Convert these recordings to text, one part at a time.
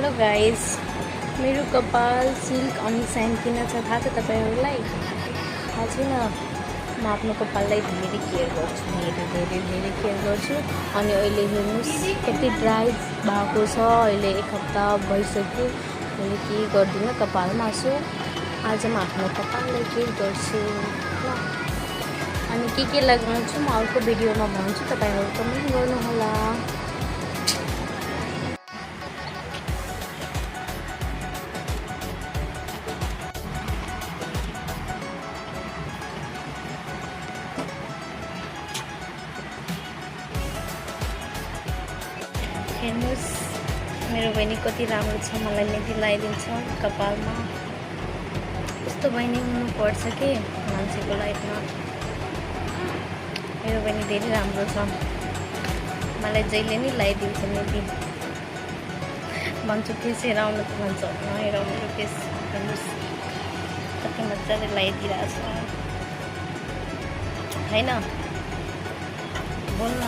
Hello guys, मेरो कपाल silk अनि साइन किन छ थाहा छ तपाईहरुलाई? थाहा छैन। म आफ्नो कपाललाई धेरै केयर गर्छु, धेरै केयर गर्छु। अनि अहिले हेर्नुस् कति ड्राई भएको छ। अहिले 1 हप्ता भइसक्यो मैले के गर्दिनँ कपालमा। सो आज म आफ्नो कपाललाई केयर गर्छु ल। अनि के लगाउँछु म अर्को भिडियोमा भन्छु, तपाईहरु कमेन्ट गर्नुहोला। हेर्नुस् मेरो बहिनी कति राम्रो छ, मलाई मेहन्दी लगाइदिन्छ कपालमा। यस्तो बहिनी हुनुपर्छ के मान्छेको लाइफमा। मेरो बहिनी धेरै राम्रो छ, मलाई जहिले नि लगाइदिन्छ मेहन्दी। भन्छु केस हेराउनु त भन्छ, नहेराउ मेरो केस। हेर्नुस् कति मजाले लगाइदिरहेछ हैन? बोल्न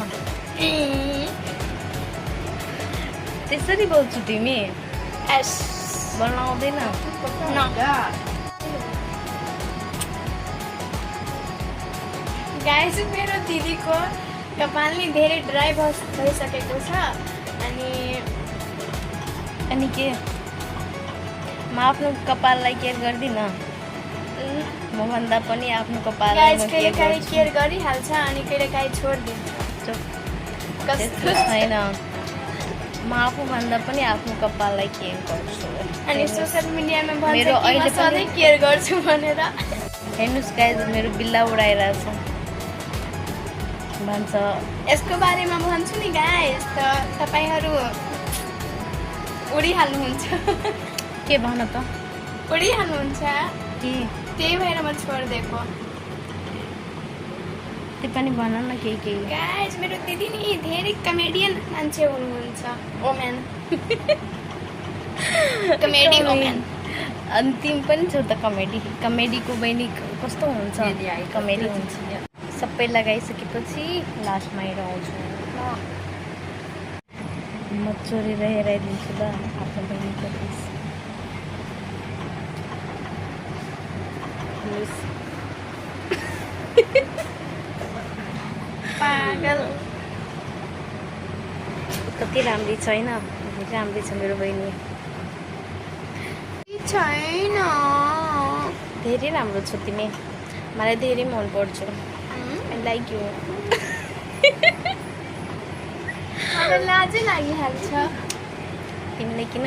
त्यसरी बोल्छु तिमी? एस बोल्न आउँदैन? गाइस मेरो दिदीको कपाल नि धेरै ड्राई भइसकेको छ। अनि के म आफ्नो कपाललाई केयर गर्दिनँ? म भन्दा पनि आफ्नो कपाललाई गाइस कहिलेकाहीँ केयर गरिहाल्छ अनि कहिलेकाहीँ छोड्दिन्छ। त्यस्तो छैन, म आफू भन्दा पनि आफ्नो कपाललाई केयर गर्छु। अनि सोशल मिडियामा भन्छ कि म सधैँ केयर गर्छु भनेर। हेर्नुस् गाइस मेरो बिल्ला उडाइरहेछ भन्छ। यसको बारेमा भन्छु नि गाइस, त तपाईहरु उडिहाल्नुहुन्छ। के भन त? उडिहाल्नुहुन्छ कि त्यही भएर म छोडिदिएको। त्यो पनि भन न के गाइस मेरो दिदी नि धेरै कमेडियन मान्छे हुनुहुन्छ। Women comedy women. अनि तिमी पनि छौ त कमेडीको बहिनी कस्तो हुन्छ? कमेडी हुन्छ। सबै लगाइसकेपछि लास्टमा हेराउँछु म चोरेर हेराइदिन्छु ल आफ्नो बहिनीको केस। पागल कति राम्री छ हैन? धेरै राम्री छ मेरो बहिनी। छैन धेरै राम्रो छ तिमी, मलाई धेरै मन पर्छ। I like you. मलाई लाजै लागिहाल्छ। तिमीले किन